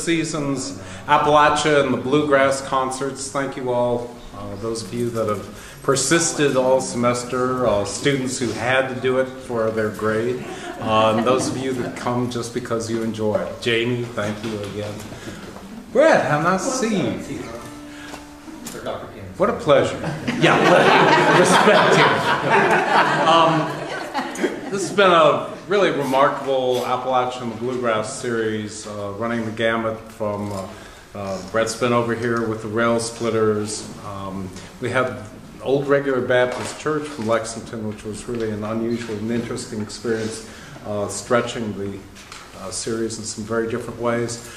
season's Appalachia and the Bluegrass concerts. Thank you all, those of you that have persisted all semester, students who had to do it for their grade, and those of you that come just because you enjoy it. Jamie, thank you again. Brett, how nice to see you. What a pleasure. Yeah, respect here. This has been a really remarkable Appalachian Bluegrass series, running the gamut from Brett's been over here with the Rail Splitters. We had Old Regular Baptist Church from Lexington, which was really an unusual and interesting experience, stretching the series in some very different ways.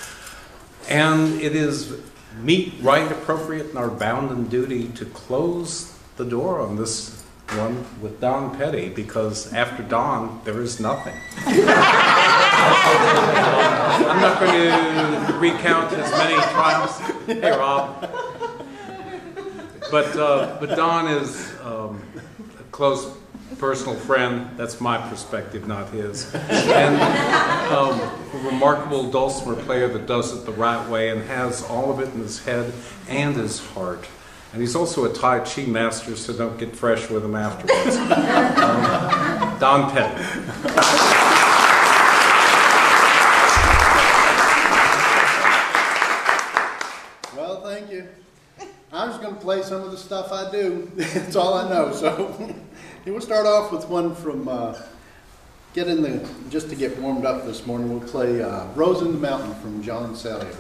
And it is meet right appropriate and our bounden duty to close the door on this one with Don Pedi, because after Don there is nothing. I'm not going to recount his many triumphs. Hey, Rob. But Don is a close personal friend. That's my perspective, not his. And a remarkable dulcimer player that does it the right way and has all of it in his head and his heart. And he's also a Tai Chi master, so don't get fresh with him afterwards. Don Pedi. Well, thank you. I'm just going to play some of the stuff I do. That's all I know. So we'll start off with one from just to get warmed up this morning. We'll play Rose in the Mountain from John Salyer.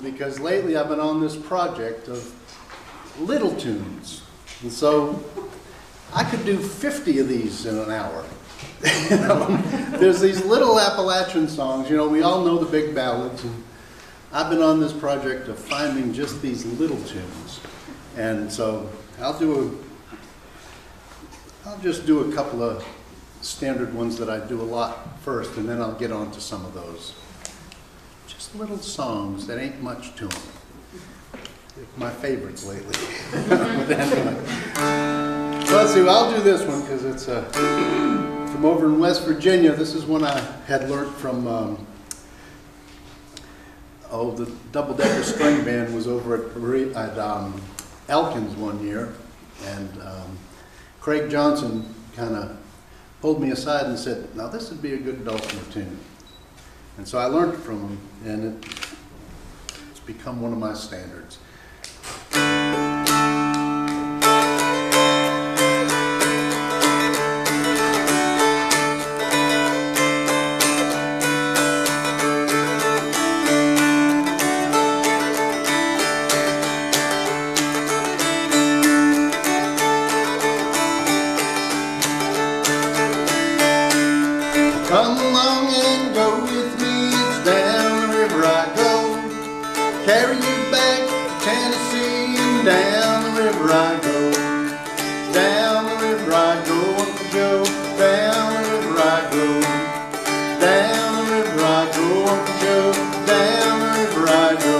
Because lately I've been on this project of little tunes, and so I could do 50 of these in an hour. There's these little Appalachian songs, we all know the big ballads, and I've been on this project of finding just these little tunes, and so I'll just do a couple of standard ones that I do a lot first, and then I'll get on to some of those. Little songs that ain't much to them. My favorites lately. But anyway. So let's see, I'll do this one because it's from over in West Virginia. This is one I had learned from, the double-decker string band was over at Elkins one year, and Craig Johnson kind of pulled me aside and said, now this would be a good dulcimer tune. And so I learned it from him, and it's become one of my standards. Come along and go with me, it's down the river I go. Carry you back to Tennessee and down the river I go. Down the river I go, Uncle Joe, down the river I go. Down the river I go, Uncle Joe, down the river I go.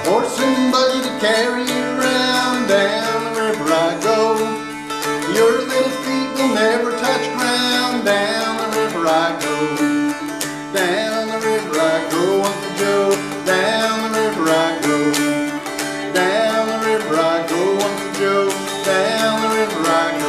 Horse and buggy to carry you around, down the river I go. Your little feet will never touch ground, down the river I go. Down the river I go, Uncle Joe, down the river I go. Down the river I go, Uncle Joe, down the river I go.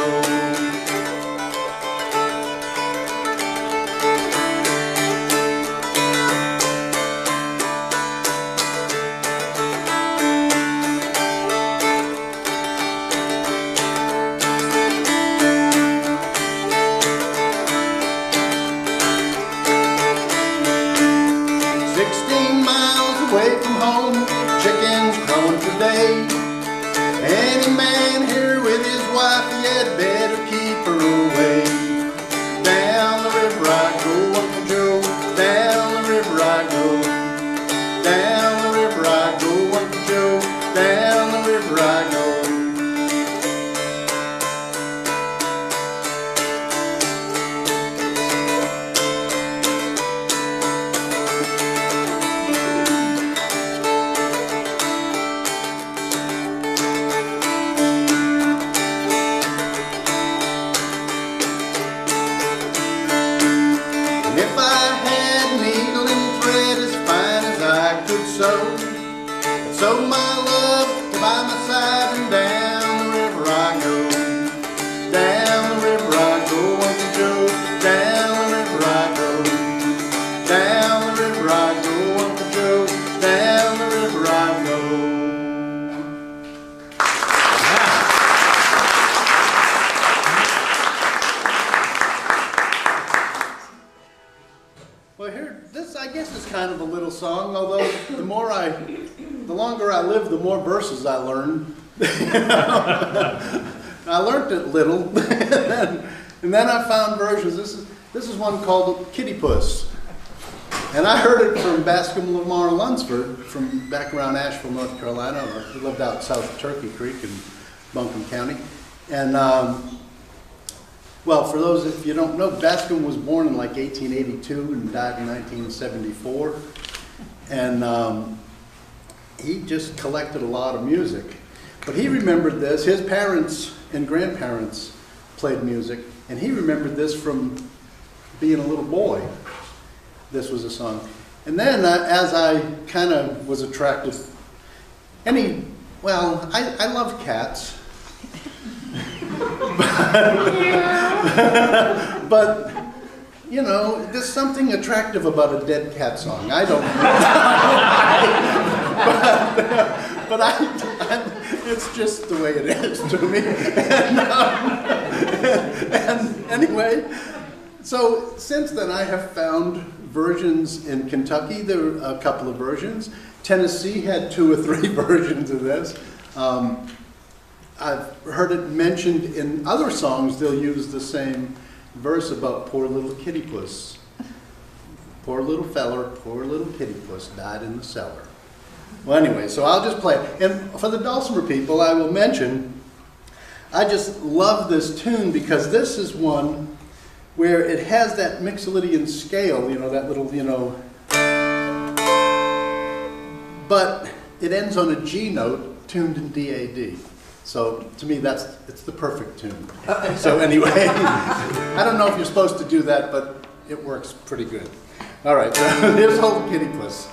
16 miles away from home, chickens crowing for day. Any man here with his wife, he had better keep her away. Down the river I go, Uncle Joe, down the river I go. Down the river I go, Uncle Joe, down the river I go. If I had needle and thread as fine as I could sew, I'd sew my love by my side and down the river I go. Down the river I go, Uncle Joe, down the river I go. Down the river I go, Uncle Joe, down the river I go. Well, here, this I guess is kind of a little song, although the longer I live, the more verses I learn. I learned it little, and then I found versions. This is one called Kitty Puss, and I heard it from Bascom Lamar Lunsford from back around Asheville, North Carolina. He lived out south of Turkey Creek in Buncombe County, and well, for those if you don't know, Bascom was born in like 1882 and died in 1974, and he just collected a lot of music. But he remembered this. His parents and grandparents played music, and he remembered this from being a little boy. This was a song. And then as I kind of was attracted, I love cats. But, you know, there's something attractive about a dead cat song. I don't know. but it's just the way it is to me. And anyway, so since then I have found versions in Kentucky. There are a couple of versions. Tennessee had 2 or 3 versions of this. I've heard it mentioned in other songs. They'll use the same verse about poor little kitty puss. Poor little feller, poor little kitty puss died in the cellar. Well, anyway, so I'll just play it. And for the dulcimer people, I will mention, I just love this tune because this is one where it has that Mixolydian scale, you know, that little, you know, but it ends on a G note tuned in D-A-D. So to me, it's the perfect tune. So anyway, I don't know if you're supposed to do that, but it works pretty good. All right, so here's Old Kitty Puss.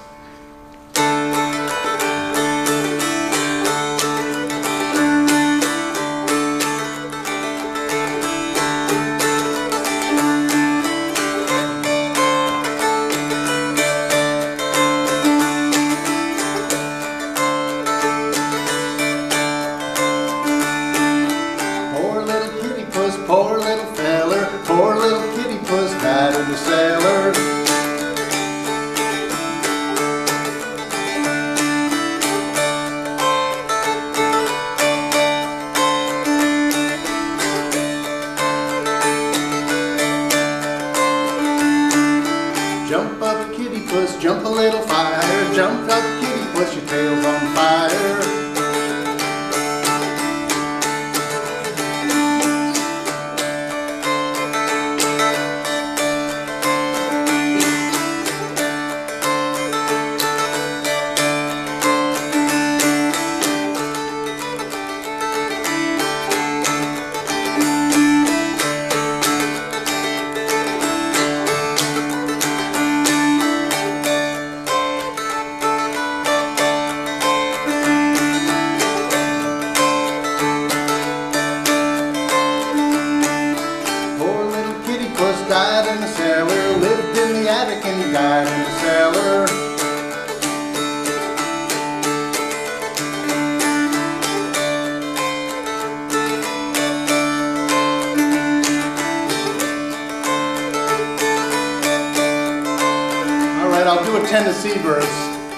Tennessee verse.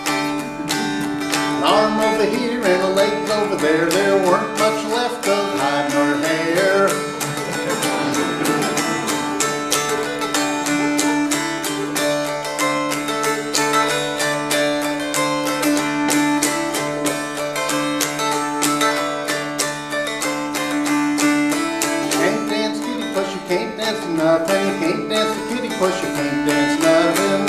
An arm over here and a leg over there. There weren't much left of hide nor hair. Can't dance kitty push, you can't dance nothing. You can't dance the kitty push, you can't dance nothing.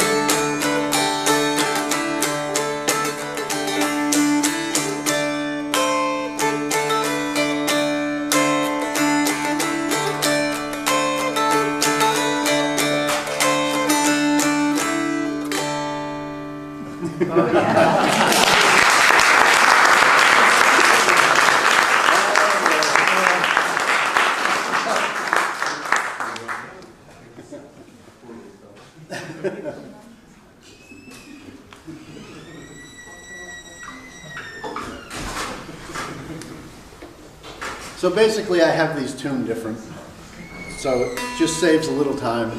So basically I have these tuned different, so it just saves a little time.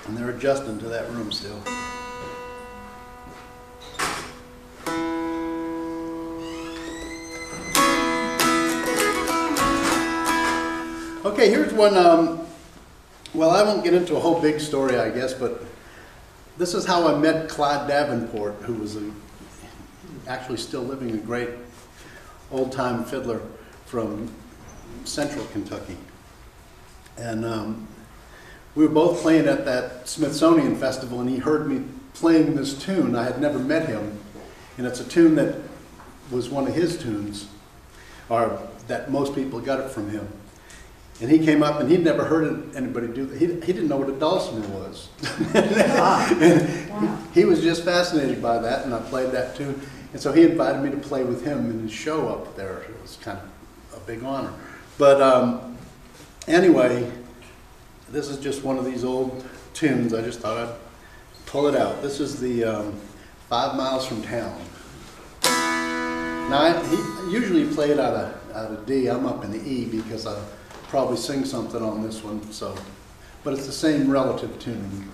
And they're adjusting to that room still. Okay, here's one, well, I won't get into a whole big story, I guess, but this is how I met Clyde Davenport, who was actually still living, a great old-time fiddler from central Kentucky. And we were both playing at that Smithsonian Festival, and he heard me playing this tune. I had never met him, and it's a tune that was one of his tunes, or that most people got it from him. And he came up, and he'd never heard anybody do that. He didn't know what a dulcimer was. And he was just fascinated by that, and I played that tune. And so he invited me to play with him in his show up there. It was kind of a big honor. But anyway, this is just one of these old tunes. I just thought I'd pull it out. This is the 5 Miles from Town. Now, he usually played out of D. I'm up in the E because I probably sing something on this one. So, but it's the same relative tuning.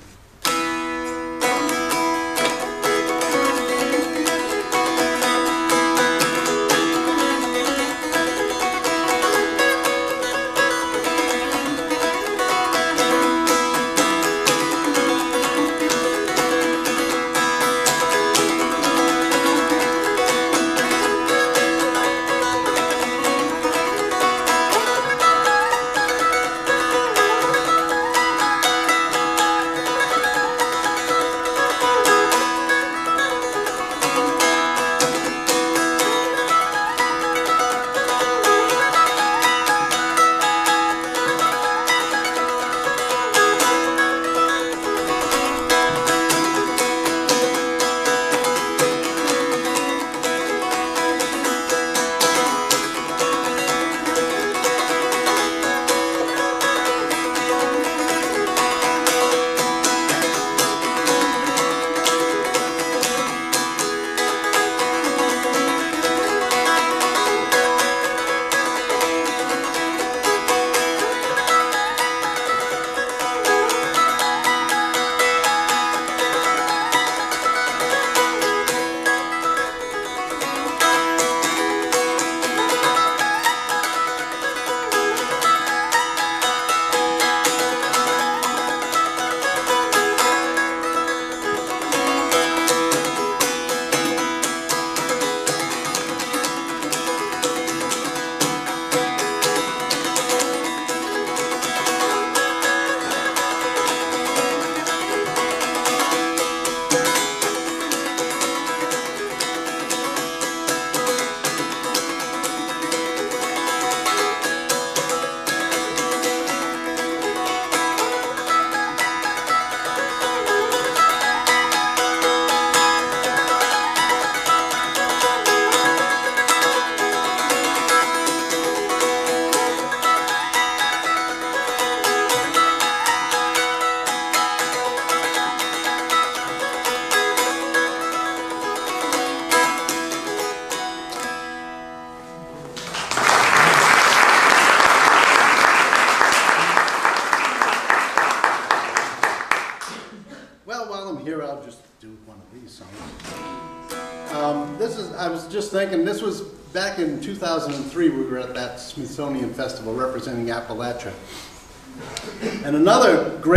Well, while I'm here, I'll just do one of these songs. I was just thinking, this was back in 2003, we were at that Smithsonian Festival representing Appalachia. And another great